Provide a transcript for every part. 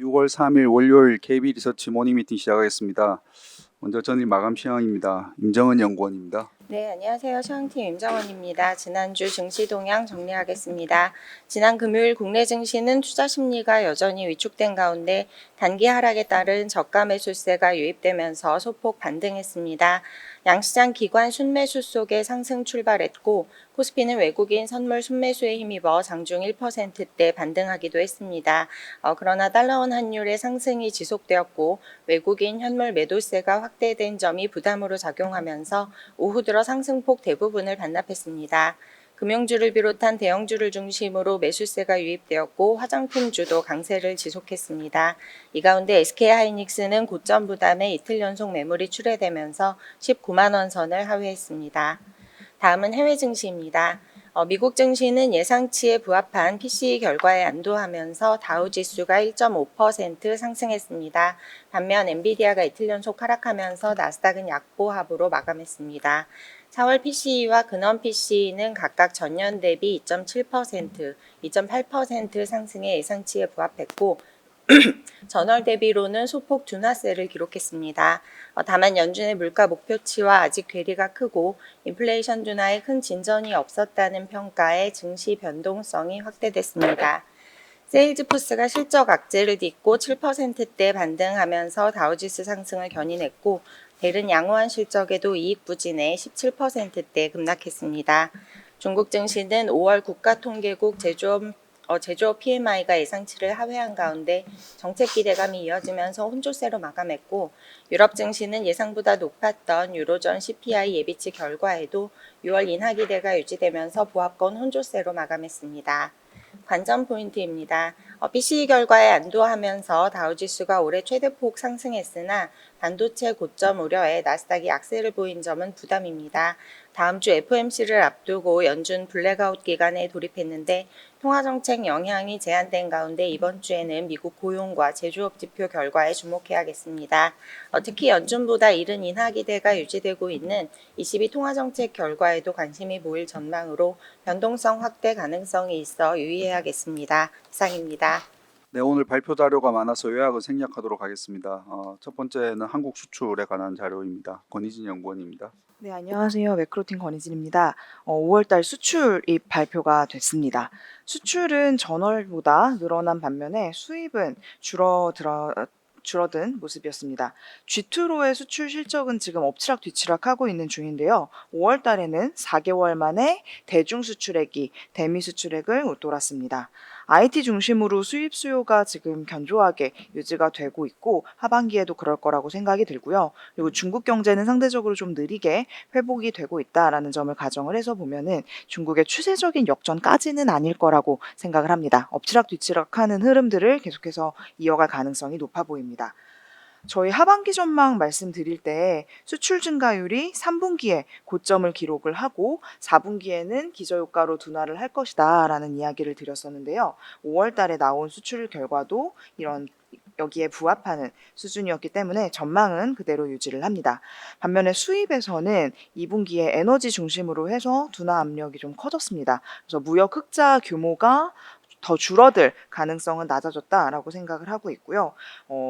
6월 3일 월요일 KB 리서치 모닝 미팅 시작하겠습니다. 먼저 전일 마감 시황입니다. 임정은 연구원입니다. 네, 안녕하세요. 시황팀 임정원입니다. 지난주 증시 동향 정리하겠습니다. 지난 금요일 국내 증시는 투자 심리가 여전히 위축된 가운데 단기 하락에 따른 저가 매수세가 유입되면서 소폭 반등했습니다. 양시장 기관 순매수 속에 상승 출발했고 코스피는 외국인 선물 순매수에 힘입어 장중 1%대 반등하기도 했습니다. 그러나 달러원 환율의 상승이 지속되었고 외국인 현물 매도세가 확대된 점이 부담으로 작용하면서 오후 들어 상승폭 대부분을 반납했습니다. 금융주를 비롯한 대형주를 중심으로 매수세가 유입되었고 화장품주도 강세를 지속했습니다. 이 가운데 SK하이닉스는 고점 부담에 이틀 연속 매물이 출회되면서 19만 원 선을 하회했습니다. 다음은 해외 증시입니다. 미국 증시는 예상치에 부합한 PCE 결과에 안도하면서 다우 지수가 1.5% 상승했습니다. 반면 엔비디아가 이틀 연속 하락하면서 나스닥은 약보합으로 마감했습니다. 4월 PCE와 근원 PCE는 각각 전년 대비 2.7%, 2.8% 상승의 예상치에 부합했고 전월 대비로는 소폭 둔화세를 기록했습니다. 다만 연준의 물가 목표치와 아직 괴리가 크고 인플레이션 둔화에 큰 진전이 없었다는 평가에 증시 변동성이 확대됐습니다. 세일즈포스가 실적 악재를 딛고 7%대 반등하면서 다우지수 상승을 견인했고 델은 양호한 실적에도 이익 부진해 17%대 급락했습니다. 중국 증시는 5월 국가통계국 제조업 PMI가 예상치를 하회한 가운데 정책 기대감이 이어지면서 혼조세로 마감했고 유럽 증시는 예상보다 높았던 유로존 CPI 예비치 결과에도 6월 인하 기대가 유지되면서 보합권 혼조세로 마감했습니다. 관전 포인트입니다. PCE 결과에 안도하면서 다우지수가 올해 최대폭 상승했으나 반도체 고점 우려에 나스닥이 약세를 보인 점은 부담입니다. 다음 주 FOMC를 앞두고 연준 블랙아웃 기간에 돌입했는데 통화정책 영향이 제한된 가운데 이번 주에는 미국 고용과 제조업 지표 결과에 주목해야겠습니다. 특히 연준보다 이른 인하 기대가 유지되고 있는 22 통화정책 결과에도 관심이 모일 전망으로 변동성 확대 가능성이 있어 유의해야겠습니다. 이상입니다. 네, 오늘 발표 자료가 많아서 요약을 생략하도록 하겠습니다. 첫 번째는 한국 수출에 관한 자료입니다. 권희진 연구원입니다. 네, 안녕하세요. 매크로틴 권희진입니다. 5월달 수출입 발표가 됐습니다. 수출은 전월보다 늘어난 반면에 수입은 줄어든 모습이었습니다. G2로의 수출 실적은 지금 엎치락 뒤치락 하고 있는 중인데요. 5월 달에는 4개월 만에 대중 수출액이 대미 수출액을 웃돌았습니다. IT 중심으로 수입 수요가 지금 견조하게 유지가 되고 있고 하반기에도 그럴 거라고 생각이 들고요. 그리고 중국 경제는 상대적으로 좀 느리게 회복이 되고 있다라는 점을 가정을 해서 보면은 중국의 추세적인 역전까지는 아닐 거라고 생각을 합니다. 엎치락 뒤치락하는 흐름들을 계속해서 이어갈 가능성이 높아 보입니다. 저희 하반기 전망 말씀드릴 때 수출 증가율이 3분기에 고점을 기록을 하고 4분기에는 기저효과로 둔화를 할 것이다라는 이야기를 드렸었는데요. 5월 달에 나온 수출 결과도 이런 여기에 부합하는 수준이었기 때문에 전망은 그대로 유지를 합니다. 반면에 수입에서는 2분기에 에너지 중심으로 해서 둔화 압력이 좀 커졌습니다. 그래서 무역 흑자 규모가 더 줄어들 가능성은 낮아졌다라고 생각을 하고 있고요.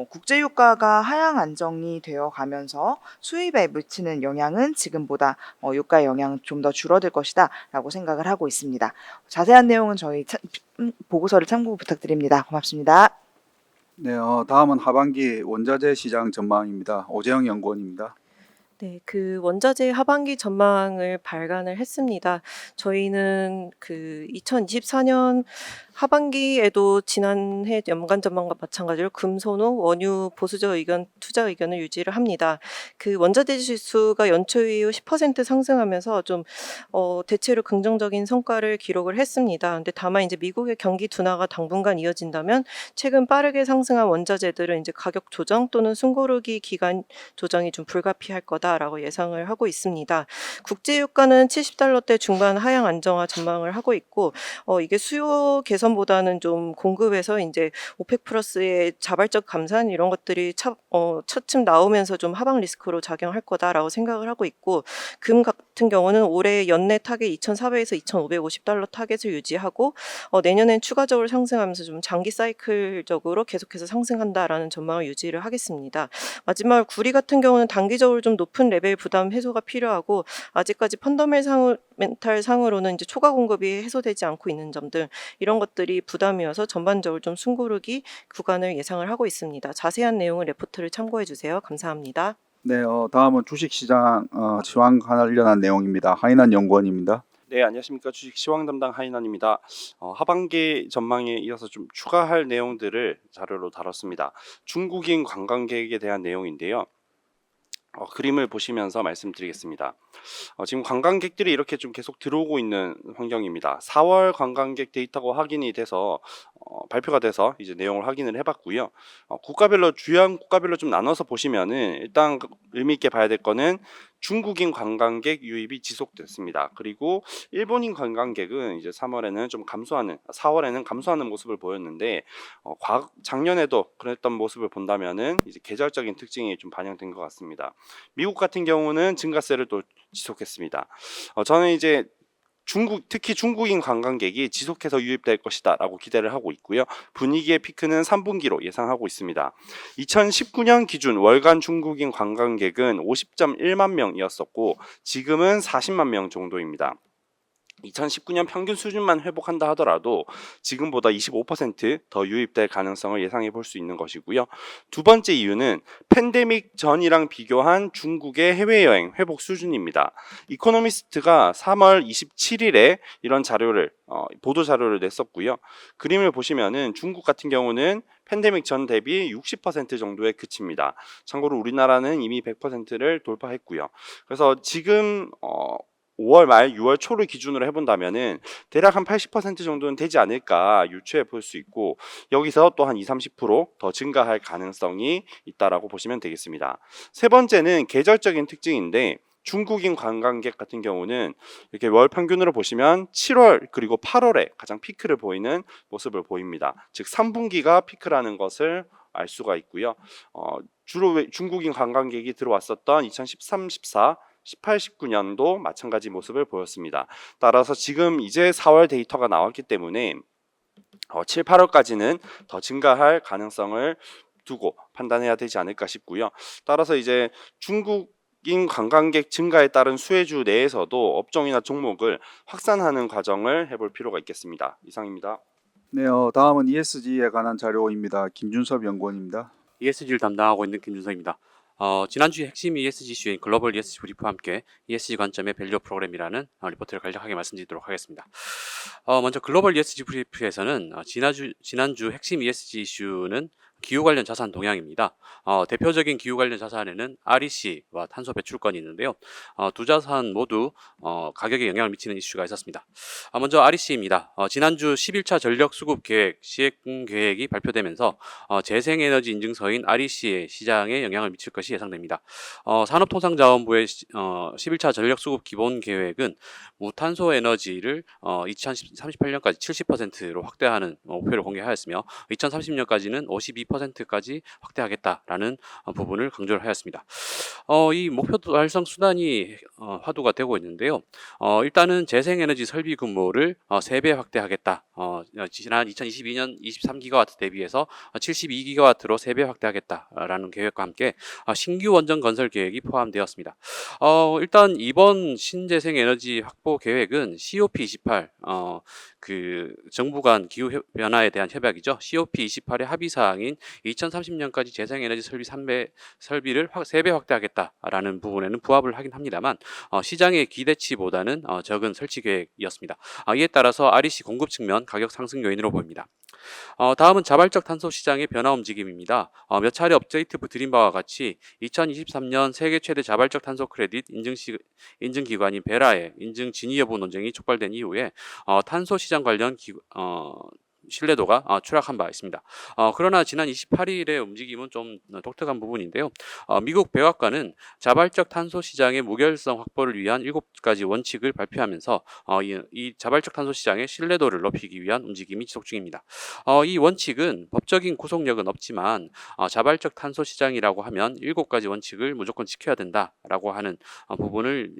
국제유가가 하향 안정이 되어 가면서 수입에 미치는 영향은 지금보다 유가 영향은 좀 더 줄어들 것이다라고 생각을 하고 있습니다. 자세한 내용은 저희 보고서를 참고 부탁드립니다. 고맙습니다. 네, 다음은 하반기 원자재 시장 전망입니다. 오재영 연구원입니다. 네, 그 원자재 하반기 전망을 발간을 했습니다. 저희는 그 2024년 하반기에도 지난해 연간 전망과 마찬가지로 금손호 원유 보수적 의견, 투자 의견을 유지를 합니다. 그 원자재 지수가 연초 이후 10% 상승하면서 좀 대체로 긍정적인 성과를 기록을 했습니다. 근데 다만 이제 미국의 경기 둔화가 당분간 이어진다면 최근 빠르게 상승한 원자재들은 이제 가격 조정 또는 숨고르기 기간 조정이 좀 불가피할 거다. 거다라고 예상을 하고 있습니다. 국제 유가는 70달러대 중반 하향 안정화 전망을 하고 있고 이게 수요 개선보다는 좀 공급에서 이제 오펙 플러스의 자발적 감산 이런 것들이 차츰 나오면서 좀 하방 리스크로 작용할 거다라고 생각을 하고 있고 금 같은 경우는 올해 연내 타겟 2,400에서 2,550달러 타겟을 유지하고 내년엔 추가적으로 상승하면서 좀 장기 사이클적으로 계속해서 상승한다라는 전망을 유지를 하겠습니다. 마지막으로 구리 같은 경우는 단기적으로 좀 높은 레벨 부담 해소가 필요하고 아직까지 펀더멘탈 상으로는 이제 초과 공급이 해소되지 않고 있는 점들 이런 것들이 부담이어서 전반적으로 좀 숨고르기 구간을 예상을 하고 있습니다. 자세한 내용은 레포트를 참고해 주세요. 감사합니다. 네, 다음은 주식시장 시황 관련한 내용입니다. 하인한 연구원입니다. 네, 안녕하십니까. 주식 시황 담당 하인환입니다. 하반기 전망에 이어서 좀 추가할 내용들을 자료로 다뤘습니다. 중국인 관광객에 대한 내용인데요. 그림을 보시면서 말씀드리겠습니다. 지금 관광객들이 이렇게 좀 계속 들어오고 있는 환경입니다. 4월 관광객 데이터가 확인이 돼서 발표가 돼서 이제 내용을 확인을 해봤고요. 국가별로 주요한 국가별로 좀 나눠서 보시면은 일단 의미 있게 봐야 될 거는 중국인 관광객 유입이 지속됐습니다. 그리고 일본인 관광객은 이제 3월에는 좀 감소하는, 4월에는 감소하는 모습을 보였는데 작년에도 그랬던 모습을 본다면은 이제 계절적인 특징이 좀 반영된 것 같습니다. 미국 같은 경우는 증가세를 또 지속했습니다. 저는 이제 특히 중국인 관광객이 지속해서 유입될 것이다 라고 기대를 하고 있고요. 분위기의 피크는 3분기로 예상하고 있습니다. 2019년 기준 월간 중국인 관광객은 50.1만 명이었었고 지금은 40만 명 정도입니다. 2019년 평균 수준만 회복한다 하더라도 지금보다 25%더 유입될 가능성을 예상해 볼 수 있는 것이고요. 두 번째 이유는 팬데믹 전이랑 비교한 중국의 해외여행 회복 수준입니다. 이코노미스트가 3월 27일에 이런 자료를 보도 자료를 냈었고요. 그림을 보시면은 중국 같은 경우는 팬데믹 전 대비 60% 정도에 그칩니다. 참고로 우리나라는 이미 100%를 돌파했고요. 그래서 지금 5월 말 6월 초를 기준으로 해본다면은 대략 한 80% 정도는 되지 않을까 유추해 볼 수 있고 여기서 또 한 20-30% 더 증가할 가능성이 있다라고 보시면 되겠습니다. 세 번째는 계절적인 특징인데 중국인 관광객 같은 경우는 이렇게 월 평균으로 보시면 7월 그리고 8월에 가장 피크를 보이는 모습을 보입니다. 즉 3분기가 피크라는 것을 알 수가 있고요. 주로 중국인 관광객이 들어왔었던 2013, 14 18, 19년도 마찬가지 모습을 보였습니다. 따라서 지금 이제 4월 데이터가 나왔기 때문에 7, 8월까지는 더 증가할 가능성을 두고 판단해야 되지 않을까 싶고요. 따라서 이제 중국인 관광객 증가에 따른 수혜주 내에서도 업종이나 종목을 확산하는 과정을 해볼 필요가 있겠습니다. 이상입니다. 네, 다음은 ESG에 관한 자료입니다. 김준섭 연구원입니다. ESG를 담당하고 있는 김준성입니다. 지난주 핵심 ESG 이슈인 글로벌 ESG 브리프와 함께 ESG 관점의 밸류 프로그램이라는 리포트를 간략하게 말씀드리도록 하겠습니다. 먼저 글로벌 ESG 브리프에서는 지난주 핵심 ESG 이슈는 기후 관련 자산 동향입니다. 대표적인 기후 관련 자산에는 REC와 탄소 배출권이 있는데요. 두 자산 모두 가격에 영향을 미치는 이슈가 있었습니다. 먼저 REC입니다. 지난주 11차 전력 수급 계획 시행 계획이 발표되면서 재생에너지 인증서인 REC의 시장에 영향을 미칠 것이 예상됩니다. 산업통상자원부의 11차 전력 수급 기본 계획은 무탄소 에너지를 2038년까지 70%로 확대하는 목표를 공개하였으며 2030년까지는 52%까지 확대하겠다라는 부분을 강조를 하였습니다. 이 목표 달성 수단이 화두가 되고 있는데요. 일단은 재생에너지 설비 규모를 3배 확대하겠다. 지난 2022년 23기가와트 대비해서 72기가와트로 3배 확대하겠다라는 계획과 함께 신규 원전 건설 계획이 포함되었습니다. 일단 이번 신재생에너지 확보 계획은 COP28 그 정부 간 기후 변화에 대한 협약이죠. COP28의 합의 사항인 2030년까지 재생에너지 설비를 3배 확대하겠다라는 부분에는 부합을 하긴 합니다만 시장의 기대치보다는 적은 설치 계획이었습니다. 이에 따라서 REC 공급 측면 가격 상승 요인으로 보입니다. 다음은 자발적 탄소 시장의 변화 움직임입니다. 몇 차례 업데이트 드린 바와 같이 2023년 세계 최대 자발적 탄소 크레딧 인증기관인 베라의 인증 진위 여부 논쟁이 촉발된 이후에 탄소 시장 관련 신뢰도가 추락한 바 있습니다. 그러나 지난 28일의 움직임은 좀 독특한 부분인데요. 미국 백악관은 자발적 탄소 시장의 무결성 확보를 위한 7가지 원칙을 발표하면서 이 자발적 탄소 시장의 신뢰도를 높이기 위한 움직임이 지속 중입니다. 이 원칙은 법적인 구속력은 없지만 자발적 탄소 시장이라고 하면 7가지 원칙을 무조건 지켜야 된다라고 하는 부분을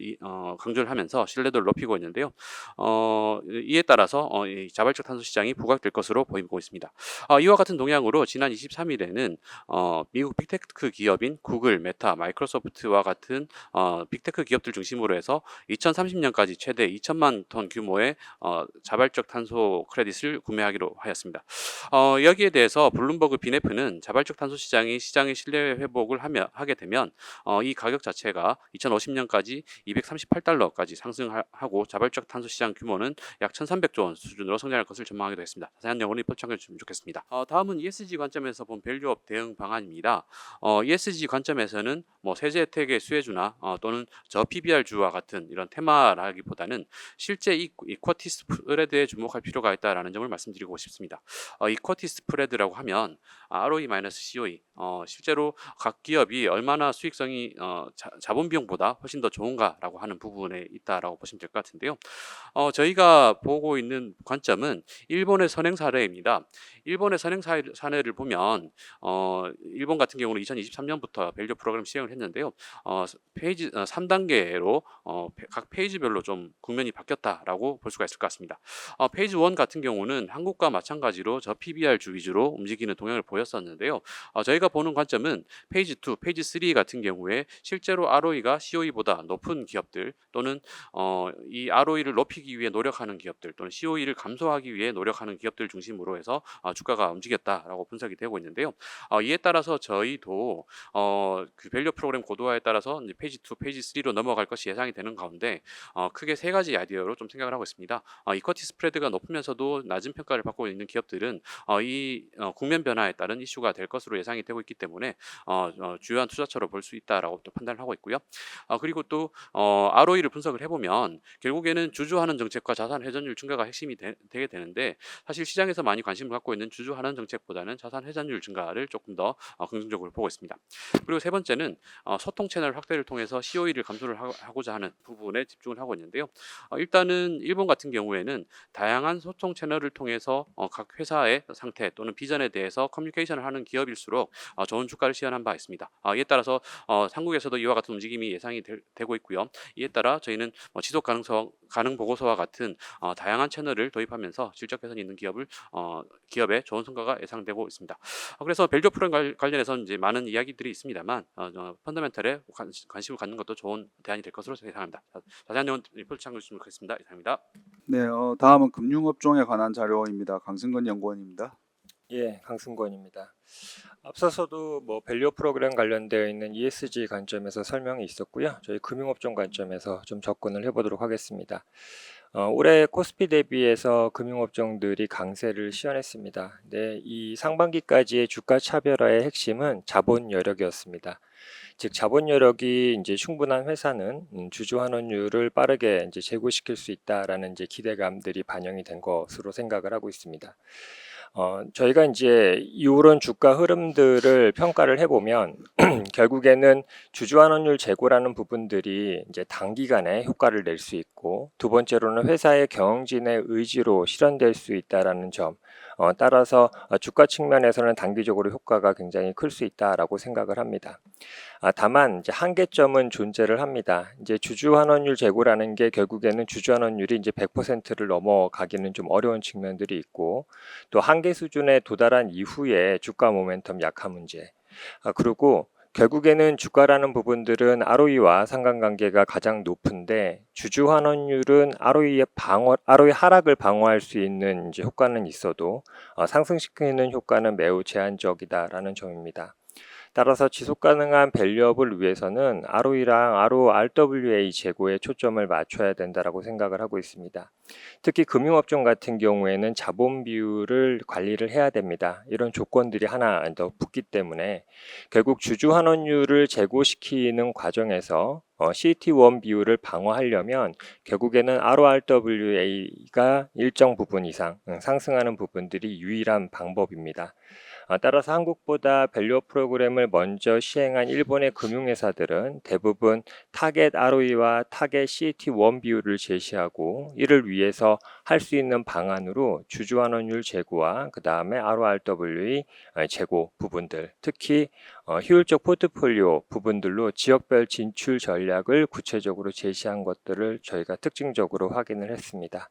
강조를 하면서 신뢰도를 높이고 있는데요. 이에 따라서 이 자발적 탄소 시장이 부각될 것으로 보이고 있습니다. 이와 같은 동향으로 지난 23일에는 미국 빅테크 기업인 구글, 메타, 마이크로소프트와 같은 빅테크 기업들 중심으로 해서 2030년까지 최대 2천만 톤 규모의 자발적 탄소 크레딧을 구매하기로 하였습니다. 여기에 대해서 블룸버그 비네프는 자발적 탄소 시장이 시장의 신뢰 회복을 하게 되면 이 가격 자체가 2050년까지 238달러까지 상승하고 자발적 탄소 시장 규모는 약 1,300조 원 수준으로 성장할 것을 전망하기도 했습니다. 자세한 내용은 리포트 참고해 주시면 좋겠습니다. 다음은 ESG 관점에서 본 밸류업 대응 방안입니다. ESG 관점에서는 세제 혜택의 수혜주나 또는 저 PBR주와 같은 이런 테마라기보다는 실제 이쿼티 스프레드에 주목할 필요가 있다라는 점을 말씀드리고 싶습니다. 이쿼티 스프레드라고 하면 ROE-COE 실제로 각 기업이 얼마나 수익성이 자본 비용보다 훨씬 더 좋은가라고 하는 부분에 있다라고 보시면 될 것 같은데요. 저희가 보고 있는 관점은 일본의 선행 사례입니다. 일본의 선행 사례를 보면 일본 같은 경우는 2023년부터 밸류 프로그램 시행을 했는데요. 페이지 3단계로 각 페이지별로 좀 국면이 바뀌었다라고 볼 수가 있을 것 같습니다. 페이지 1 같은 경우는 한국과 마찬가지로 저 PBR 주 위주로 움직이는 동향을 보였었는데요. 저희가 보는 관점은 페이지 2, 페이지 3 같은 경우에 실제로 ROE가 COE보다 높은 기업들 또는 이 ROE를 높이기 위해 노력하는 기업들 또는 COE를 감소하기 위해 노력하는 기업들 중심으로 해서 주가가 움직였다라고 분석이 되고 있는데요. 이에 따라서 저희도 그 밸류 프로그램 고도화에 따라서 이제 페이지 2, 페이지 3로 넘어갈 것이 예상이 되는 가운데 크게 3가지 아이디어로 좀 생각을 하고 있습니다. 이쿼티 스프레드가 높으면서도 낮은 평가를 받고 있는 기업들은 이 국면 변화에 따른 이슈가 될 것으로 예상이 되고 있기 때문에 주요한 투자처로 볼 수 있다라고 또 판단을 하고 있고요. 그리고 또 ROE를 분석을 해보면 결국에는 주주환원 정책과 자산 회전율 증가가 핵심이 되게 되는데 사실 시장에서 많이 관심을 갖고 있는 주주환원 정책보다는 자산 회전율 증가를 조금 더 긍정적으로 보고 있습니다. 그리고 세 번째는 소통 채널 확대를 통해서 COE를 감소를 하고자 하는 부분에 집중을 하고 있는데요. 일단은 일본 같은 경우에는 다양한 소통 채널을 통해서 각 회사의 상태 또는 비전에 대해서 커뮤니케이션을 하는 기업일수록 좋은 주가를 시현한 바 있습니다. 이에 따라서 한국에서도 이와 같은 움직임이 예상이 되고 있고요. 이에 따라 저희는 지속 가능 보고서와 같은 다양한 채널을 도입하면서 실적 개선이 있는 기업의 좋은 성과가 예상되고 있습니다. 그래서 밸류 프로그램 관련해서 이제 많은 이야기들이 있습니다만 펀더멘털에 관심을 갖는 것도 좋은 대안이 될 것으로 예상합니다. 자세한 내용 리포트 참고해 주시면 좋겠습니다. 이상입니다. 네, 다음은 금융업종에 관한 자료입니다. 강승건 연구원입니다. 예, 강승권입니다. 앞서서도 밸류 프로그램 관련되어 있는 ESG 관점에서 설명이 있었고요. 저희 금융업종 관점에서 좀 접근을 해보도록 하겠습니다. 올해 코스피 대비해서 금융업종들이 강세를 시현했습니다. 네, 이 상반기까지의 주가 차별화의 핵심은 자본 여력이었습니다. 즉 자본 여력이 이제 충분한 회사는 주주 환원율을 빠르게 이제 제고시킬 수 있다라는 이제 기대감들이 반영이 된 것으로 생각을 하고 있습니다. 저희가 이제 이런 주가 흐름들을 평가를 해보면 결국에는 주주환원율 제고라는 부분들이 이제 단기간에 효과를 낼 수 있고 두 번째로는 회사의 경영진의 의지로 실현될 수 있다라는 점. 따라서 주가 측면에서는 단기적으로 효과가 굉장히 클 수 있다라고 생각을 합니다. 다만 이제 한계점은 존재를 합니다. 이제 주주환원율 제고라는 게 결국에는 주주환원율이 이제 100%를 넘어가기는 좀 어려운 측면들이 있고 또 한계 수준에 도달한 이후에 주가 모멘텀 약화 문제. 그리고 결국에는 주가라는 부분들은 ROE와 상관관계가 가장 높은데 주주 환원율은 ROE 하락을 방어할 수 있는 이제 효과는 있어도 상승시키는 효과는 매우 제한적이다라는 점입니다. 따라서 지속 가능한 밸류업을 위해서는 ROE랑 RORWA 제고에 초점을 맞춰야 된다라고 생각을 하고 있습니다. 특히 금융업종 같은 경우에는 자본 비율을 관리를 해야 됩니다. 이런 조건들이 하나 더 붙기 때문에 결국 주주 환원율을 제고시키는 과정에서 CET1 비율을 방어하려면 결국에는 RORWA가 일정 부분 이상 상승하는 부분들이 유일한 방법입니다. 따라서 한국보다 밸류업 프로그램을 먼저 시행한 일본의 금융회사들은 대부분 타겟 ROE와 타겟 CET1 비율을 제시하고 이를 위해서 할 수 있는 방안으로 주주환원율 제고와 그 다음에 RORWA 제고 부분들, 특히 효율적 포트폴리오 부분들로 지역별 진출 전략을 구체적으로 제시한 것들을 저희가 특징적으로 확인을 했습니다.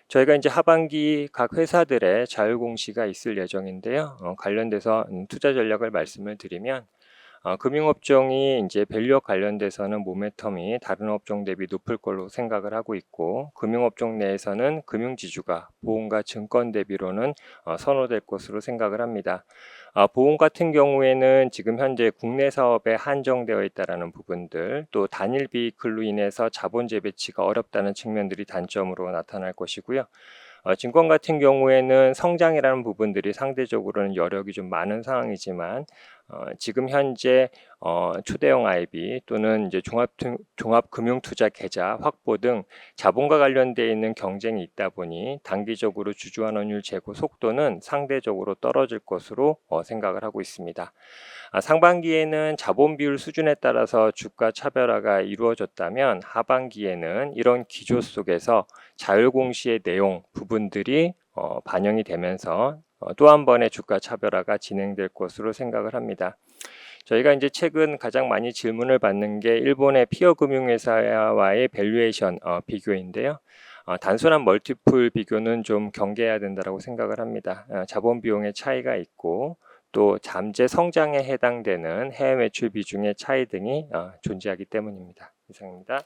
저희가 이제 하반기 각 회사들의 자율 공시가 있을 예정인데요. 관련돼서 투자 전략을 말씀을 드리면 금융업종이 이제 밸류업 관련돼서는 모멘텀이 다른 업종 대비 높을 걸로 생각을 하고 있고, 금융업종 내에서는 금융지주가 보험과 증권 대비로는 선호될 것으로 생각을 합니다. 보험 같은 경우에는 지금 현재 국내 사업에 한정되어 있다라는 부분들, 또 단일 비이클로 인해서 자본 재배치가 어렵다는 측면들이 단점으로 나타날 것이고요. 증권 같은 경우에는 성장이라는 부분들이 상대적으로는 여력이 좀 많은 상황이지만 지금 현재 초대형 IB 또는 이제 종합금융투자 계좌 확보 등 자본과 관련되어 있는 경쟁이 있다 보니 단기적으로 주주환원율 제고 속도는 상대적으로 떨어질 것으로 생각을 하고 있습니다. 상반기에는 자본 비율 수준에 따라서 주가 차별화가 이루어졌다면 하반기에는 이런 기조 속에서 자율공시의 내용 부분들이 반영이 되면서 또 한 번의 주가 차별화가 진행될 것으로 생각을 합니다. 저희가 이제 최근 가장 많이 질문을 받는 게 일본의 피어 금융회사와의 밸류에이션 비교인데요. 단순한 멀티플 비교는 좀 경계해야 된다고 생각을 합니다. 자본 비용의 차이가 있고 또 잠재 성장에 해당되는 해외 매출 비중의 차이 등이 존재하기 때문입니다. 이상입니다.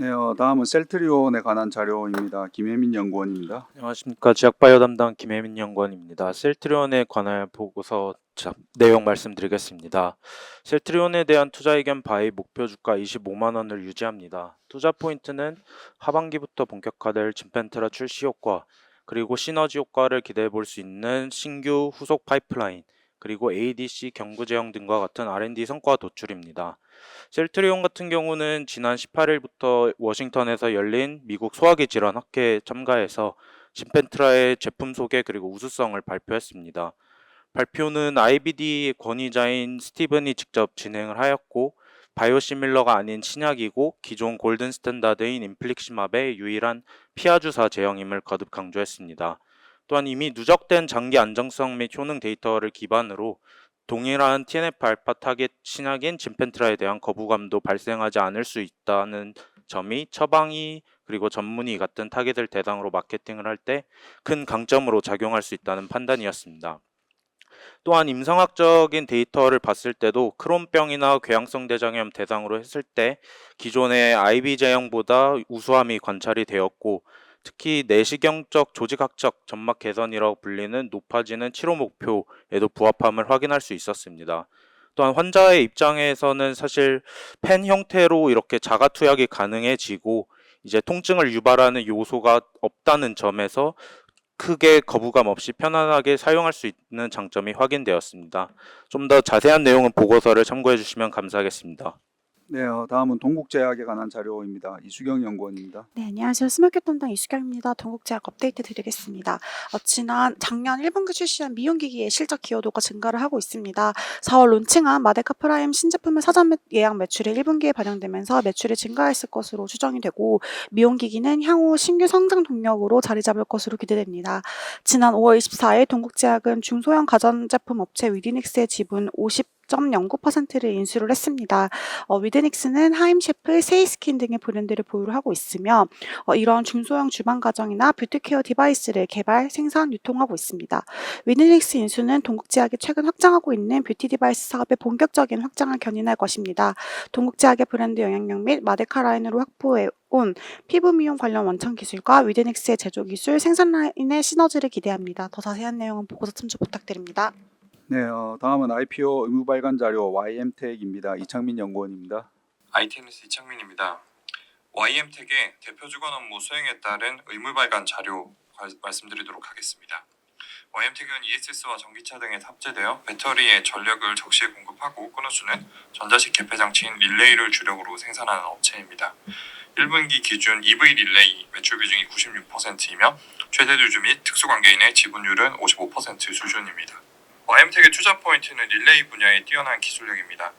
네, 다음은 셀트리온에 관한 자료입니다. 김혜민 연구원입니다. 안녕하십니까. 지역바이오 담당 김혜민 연구원입니다. 셀트리온에 관한 보고서 내용 말씀드리겠습니다. 셀트리온에 대한 투자 의견 바이 목표 주가 25만 원을 유지합니다. 투자 포인트는 하반기부터 본격화될 진펜트라 출시 효과, 그리고 시너지 효과를 기대해 볼 수 있는 신규 후속 파이프라인, 그리고 ADC 경구 제형 등과 같은 R&D 성과 도출입니다. 셀트리온 같은 경우는 지난 18일부터 워싱턴에서 열린 미국 소화기 질환 학회에 참가해서 진펜트라의 제품 소개 그리고 우수성을 발표했습니다. 발표는 IBD 권위자인 스티븐이 직접 진행을 하였고, 바이오시밀러가 아닌 신약이고 기존 골든 스탠다드인 인플릭시맙의 유일한 피하 주사 제형임을 거듭 강조했습니다. 또한 이미 누적된 장기 안정성 및 효능 데이터를 기반으로 동일한 TNF 알파 타겟 신약인 진펜트라에 대한 거부감도 발생하지 않을 수 있다는 점이 처방이 그리고 전문의 같은 타겟을 대상으로 마케팅을 할 때 큰 강점으로 작용할 수 있다는 판단이었습니다. 또한 임상학적인 데이터를 봤을 때도 크론병이나 궤양성 대장염 대상으로 했을 때 기존의 IB 제형보다 우수함이 관찰이 되었고, 특히 내시경적 조직학적 점막 개선이라고 불리는 높아지는 치료 목표에도 부합함을 확인할 수 있었습니다. 또한 환자의 입장에서는 사실 펜 형태로 이렇게 자가 투약이 가능해지고 이제 통증을 유발하는 요소가 없다는 점에서 크게 거부감 없이 편안하게 사용할 수 있는 장점이 확인되었습니다. 좀 더 자세한 내용은 보고서를 참고해 주시면 감사하겠습니다. 네, 다음은 동국제약에 관한 자료입니다. 이수경 연구원입니다. 네, 안녕하세요. 스마켓 담당 이수경입니다. 동국제약 업데이트 드리겠습니다. 작년 1분기 출시한 미용기기의 실적 기여도가 증가를 하고 있습니다. 4월 론칭한 마데카 프라임 신제품의 사전 예약 매출이 1분기에 반영되면서 매출이 증가했을 것으로 추정이 되고, 미용기기는 향후 신규 성장 동력으로 자리 잡을 것으로 기대됩니다. 지난 5월 24일 동국제약은 중소형 가전제품 업체 위디닉스의 지분 50.09%를 인수를 했습니다. 위드닉스는 하임셰프, 세이스킨 등의 브랜드를 보유를 하고 있으며 이런 중소형 주방 가정이나 뷰티케어 디바이스를 개발, 생산, 유통하고 있습니다. 위드닉스 인수는 동국제약이 최근 확장하고 있는 뷰티 디바이스 사업의 본격적인 확장을 견인할 것입니다. 동국제약의 브랜드 영향력 및 마데카 라인으로 확보해 온 피부 미용 관련 원천 기술과 위드닉스의 제조 기술, 생산 라인의 시너지를 기대합니다. 더 자세한 내용은 보고서 참조 부탁드립니다. 네, 다음은 IPO 의무 발간 자료 YM텍입니다. 이창민 연구원입니다. ITNS 이창민입니다. YM텍의 대표 주관 업무 수행에 따른 의무 발간 자료 말씀드리도록 하겠습니다. YM택은 ESS와 전기차 등에 탑재되어 배터리에 전력을 적시에 공급하고 끊어주는 전자식 개폐 장치인 릴레이를 주력으로 생산하는 업체입니다. 1분기 기준 EV 릴레이 매출 비중이 96%이며 최대 주주 및 특수관계인의 지분율은 55% 수준입니다. YM택의 투자 포인트는 릴레이 분야의 뛰어난 기술력입니다.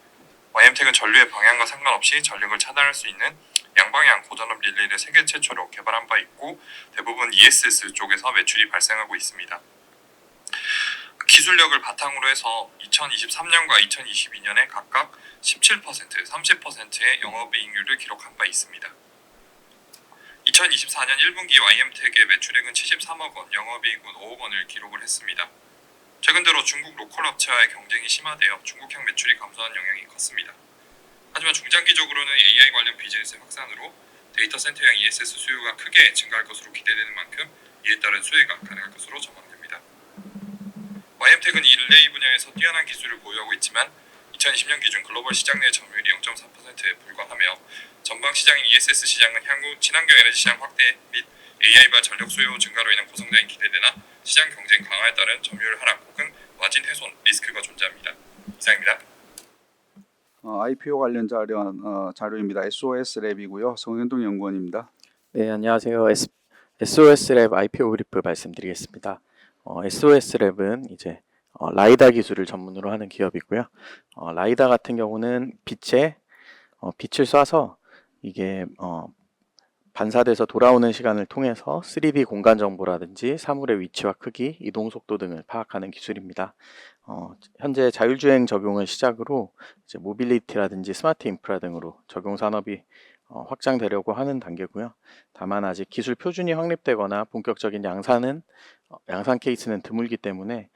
YM택은 전류의 방향과 상관없이 전력을 차단할 수 있는 양방향 고전압 릴레이를 세계 최초로 개발한 바 있고 대부분 ESS 쪽에서 매출이 발생하고 있습니다. 기술력을 바탕으로 해서 2023년과 2022년에 각각 17%, 30%의 영업이익률을 기록한 바 있습니다. 2024년 1분기 YM택의 매출액은 73억 원, 영업이익은 5억 원을 기록을 했습니다. 최근 들어 중국 로컬 업체와의 경쟁이 심화되어 중국향 매출이 감소한 영향이 컸습니다. 하지만 중장기적으로는 AI 관련 비즈니스의 확산으로 데이터 센터형 ESS 수요가 크게 증가할 것으로 기대되는 만큼 이에 따른 수혜가 가능할 것으로 전망됩니다. YM택은 이 릴레이 분야에서 뛰어난 기술을 보유하고 있지만 2020년 기준 글로벌 시장 내 점유율이 0.4%에 불과하며 전방 시장인 ESS 시장은 향후 친환경 에너지 시장 확대 및 AI와 전력 수요 증가로 인한 고성장이 기대되나 시장 경쟁 강화에 따른 점유율 하락 혹은 마진 훼손 리스크가 존재합니다. 이상입니다. IPO 관련 자료입니다. SOS랩이고요. 성현동 연구원입니다. 네, 안녕하세요. SOS랩 IPO 브리프 말씀드리겠습니다. SOS랩은 이제 라이다 기술을 전문으로 하는 기업이고요. 라이다 같은 경우는 빛을 쏴서 이게 반사돼서 돌아오는 시간을 통해서 3D 공간 정보라든지 사물의 위치와 크기, 이동 속도 등을 파악하는 기술입니다. 현재 자율주행 적용을 시작으로 이제 모빌리티라든지 스마트 인프라 등으로 적용 산업이 확장되려고 하는 단계고요. 다만 아직 기술 표준이 확립되거나 본격적인 양산 케이스는 드물기 때문에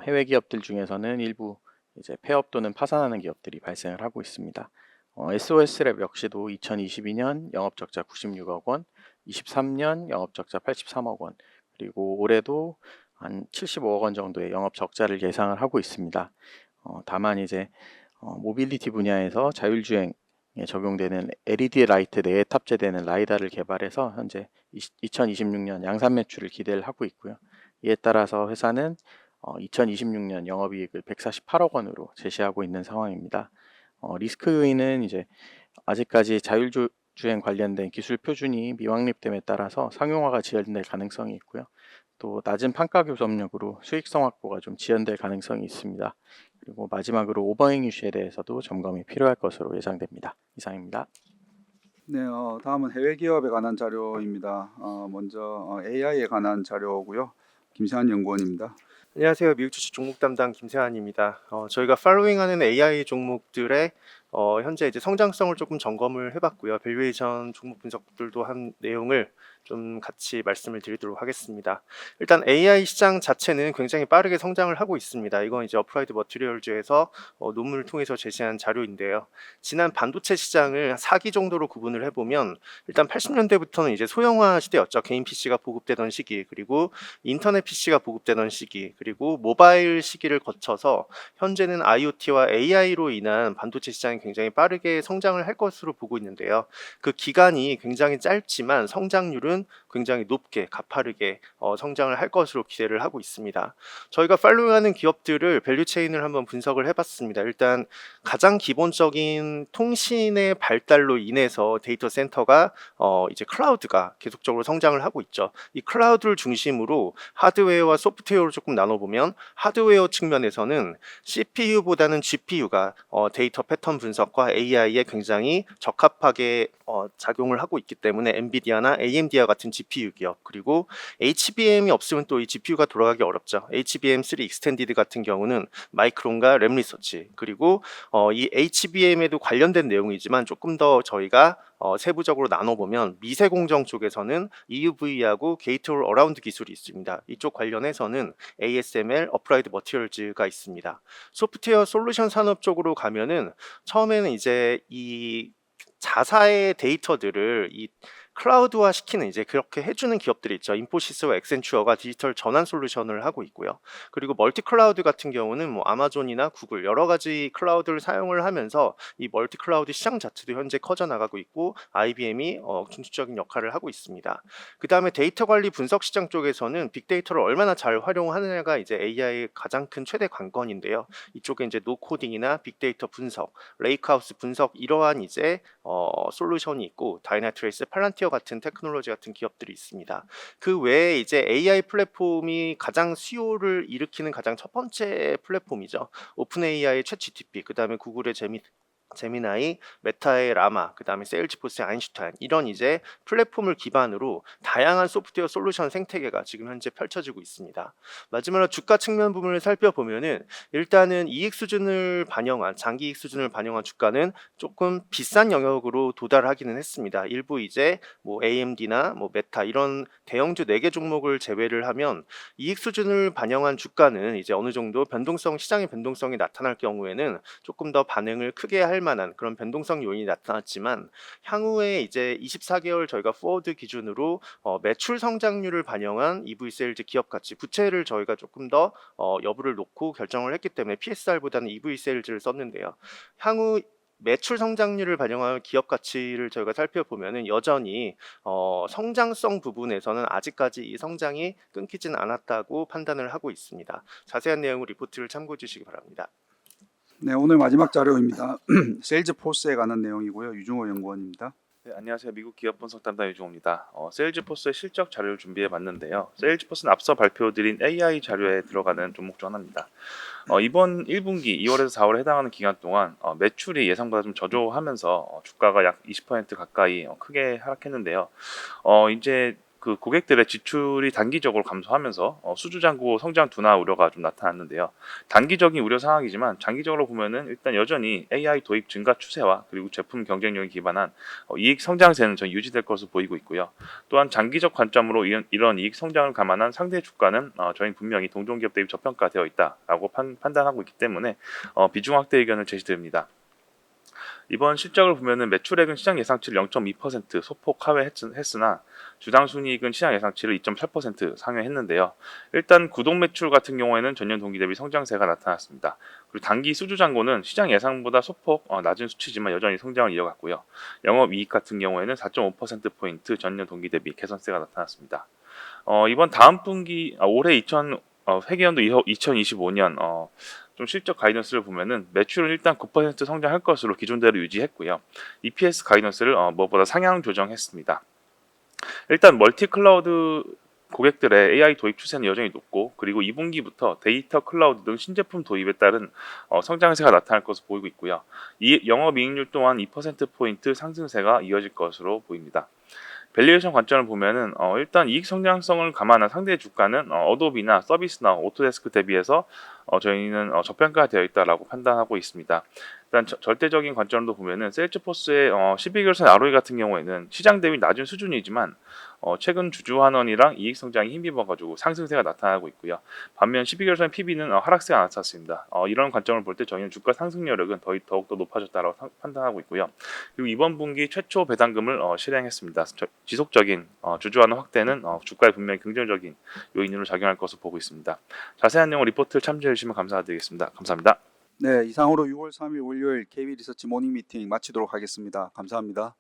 해외 기업들 중에서는 일부 이제 폐업 또는 파산하는 기업들이 발생을 하고 있습니다. SOS랩 역시도 2022년 영업적자 96억 원, 23년 영업적자 83억 원, 그리고 올해도 한 75억 원 정도의 영업적자를 예상을 하고 있습니다. 다만 이제 모빌리티 분야에서 자율주행에 적용되는 LED 라이트 내에 탑재되는 라이다를 개발해서 현재 2026년 양산 매출을 기대를 하고 있고요. 이에 따라서 회사는 2026년 영업이익을 148억 원으로 제시하고 있는 상황입니다. 리스크 요인은 이제 아직까지 자율주행 관련된 기술 표준이 미확립됨에 따라서 상용화가 지연될 가능성이 있고요. 또 낮은 판가 교섭력으로 수익성 확보가 좀 지연될 가능성이 있습니다. 그리고 마지막으로 오버행 이슈에 대해서도 점검이 필요할 것으로 예상됩니다. 이상입니다. 네, 다음은 해외 기업에 관한 자료입니다. 먼저 AI에 관한 자료고요. 김세환 연구원입니다. 안녕하세요. 미국 주식 종목 담당 김세환입니다. 저희가 팔로잉하는 AI 종목들의 현재 이제 성장성을 조금 점검을 해봤고요. 밸류에이션 종목 분석들도 한 내용을 좀 같이 말씀을 드리도록 하겠습니다. 일단 AI 시장 자체는 굉장히 빠르게 성장을 하고 있습니다. 이건 이제 어플라이드 머티리얼즈에서 논문을 통해서 제시한 자료인데요. 지난 반도체 시장을 4기 정도로 구분을 해보면 일단 80년대부터는 이제 소형화 시대였죠. 개인 PC가 보급되던 시기, 그리고 인터넷 PC가 보급되던 시기, 그리고 모바일 시기를 거쳐서 현재는 IoT와 AI로 인한 반도체 시장이 굉장히 빠르게 성장을 할 것으로 보고 있는데요. 그 기간이 굉장히 짧지만 성장률은 굉장히 높게 가파르게 성장을 할 것으로 기대를 하고 있습니다. 저희가 팔로잉하는 기업들을 밸류체인을 한번 분석을 해봤습니다. 일단 가장 기본적인 통신의 발달로 인해서 데이터 센터가 이제 클라우드가 계속적으로 성장을 하고 있죠. 이 클라우드를 중심으로 하드웨어와 소프트웨어를 조금 나눠보면 하드웨어 측면에서는 CPU보다는 GPU가 데이터 패턴 분석과 AI에 굉장히 적합하게 작용을 하고 있기 때문에 엔비디아나 AMD와 같은 GPU 기업, 그리고 HBM이 없으면 또 이 GPU가 돌아가기 어렵죠. HBM3 익스텐디드 같은 경우는 마이크론과 램리서치, 그리고 이 HBM에도 관련된 내용이지만 조금 더 저희가 세부적으로 나눠보면 미세공정 쪽에서는 EUV하고 게이트 올 어라운드 기술이 있습니다. 이쪽 관련해서는 ASML, 어플라이드 머티리얼즈가 있습니다. 소프트웨어 솔루션 산업 쪽으로 가면은 처음에는 이제 이 자사의 데이터들을 이 클라우드화 시키는 이제 그렇게 해주는 기업들이 있죠. 인포시스와 엑센추어가 디지털 전환 솔루션을 하고 있고요. 그리고 멀티 클라우드 같은 경우는 뭐 아마존이나 구글 여러 가지 클라우드를 사용을 하면서 이 멀티 클라우드 시장 자체도 현재 커져 나가고 있고 IBM이 중추적인 역할을 하고 있습니다. 그 다음에 데이터 관리 분석 시장 쪽에서는 빅데이터를 얼마나 잘 활용하느냐가 이제 AI의 가장 큰 최대 관건인데요. 이쪽에 이제 노코딩이나 빅데이터 분석, 레이크하우스 분석 이러한 이제 솔루션이 있고 다이나트레이스, 팔란티어 같은 테크놀로지 같은 기업들이 있습니다. 그 외에 이제 AI 플랫폼이 가장 수요를 일으키는 가장 첫 번째 플랫폼이죠. 오픈 AI의 챗 GTP, 그 다음에 구글의 제미나이, 메타의 라마, 그 다음에 세일즈포스의 아인슈타인 이런 이제 플랫폼을 기반으로 다양한 소프트웨어 솔루션 생태계가 지금 현재 펼쳐지고 있습니다. 마지막으로 주가 측면 부분을 살펴보면은 일단은 이익 수준을 반영한 장기 이익 수준을 반영한 주가는 조금 비싼 영역으로 도달하기는 했습니다. 일부 이제 뭐 AMD나 뭐 메타 이런 대형주 4개 종목을 제외를 하면 이익 수준을 반영한 주가는 이제 어느 정도 시장의 변동성이 나타날 경우에는 조금 더 반응을 크게 할 만한 그런 변동성 요인이 나타났지만 향후에 이제 24개월 저희가 포워드 기준으로 매출 성장률을 반영한 EV 세일즈 기업 가치 부채를 저희가 조금 더 여부를 놓고 결정을 했기 때문에 PSR보다는 EV 세일즈를 썼는데요. 향후 매출 성장률을 반영한 기업 가치를 저희가 살펴보면은 여전히 성장성 부분에서는 아직까지 이 성장이 끊기진 않았다고 판단을 하고 있습니다. 자세한 내용은 리포트를 참고해 주시기 바랍니다. 네, 오늘 마지막 자료입니다. 세일즈포스에 관한 내용이고요. 유중호 연구원입니다. 네, 안녕하세요. 미국 기업 분석 담당 유종호입니다. 세일즈포스의 실적 자료를 준비해 봤는데요. 세일즈포스는 앞서 발표드린 AI 자료에 들어가는 종목 중 하나입니다. 이번 1분기 2월에서 4월에 해당하는 기간 동안 매출이 예상보다 좀 저조하면서 주가가 약 20% 가까이 크게 하락했는데요. 이제 그 고객들의 지출이 단기적으로 감소하면서 수주잔고 성장 둔화 우려가 좀 나타났는데요. 단기적인 우려 상황이지만 장기적으로 보면은 일단 여전히 AI 도입 증가 추세와 그리고 제품 경쟁력에 기반한 이익 성장세는 전 유지될 것으로 보이고 있고요. 또한 장기적 관점으로 이런 이익 성장을 감안한 상대 주가는 저희는 분명히 동종기업 대비 저평가되어 있다라고 판단하고 있기 때문에 비중 확대 의견을 제시드립니다. 이번 실적을 보면은 매출액은 시장 예상치를 0.2% 소폭 하회했으나 주당 순이익은 시장 예상치를 2.8% 상회했는데요. 일단 구독 매출 같은 경우에는 전년 동기 대비 성장세가 나타났습니다. 그리고 단기 수주 잔고는 시장 예상보다 소폭 낮은 수치지만 여전히 성장을 이어갔고요. 영업이익 같은 경우에는 4.5%포인트 전년 동기 대비 개선세가 나타났습니다. 이번 다음 분기 올해 회계연도 2025년 좀 실적 가이던스를 보면은 매출은 일단 9% 성장할 것으로 기존대로 유지했고요. EPS 가이던스를 무엇보다 상향 조정했습니다. 일단 멀티 클라우드 고객들의 AI 도입 추세는 여전히 높고 그리고 2분기부터 데이터 클라우드 등 신제품 도입에 따른 성장세가 나타날 것으로 보이고 있고요. 이 영업이익률 또한 2%포인트 상승세가 이어질 것으로 보입니다. 밸류에이션 관점을 보면은 일단 이익 성장성을 감안한 상대 주가는 어도비나 서비스나 오토데스크 대비해서 저희는 저평가되어 있다라고 판단하고 있습니다. 일단 절대적인 관점으로 보면은 세일즈포스의 12개월선 ROE 같은 경우에는 시장 대비 낮은 수준이지만 최근 주주환원이랑 이익 성장이 힘입어가지고 상승세가 나타나고 있고요. 반면 12개월선 PB는 하락세가 나타났습니다. 이런 관점을 볼 때 저희는 주가 상승 여력은 더욱더 높아졌다고 판단하고 있고요. 그리고 이번 분기 최초 배당금을 실행했습니다. 지속적인 주주환원 확대는 주가에 분명히 긍정적인 요인으로 작용할 것으로 보고 있습니다. 자세한 내용 리포트를 참조해 주시면 감사드리겠습니다. 감사합니다. 네, 이상으로 6월 3일 월요일 KB 리서치 모닝 미팅 마치도록 하겠습니다. 감사합니다.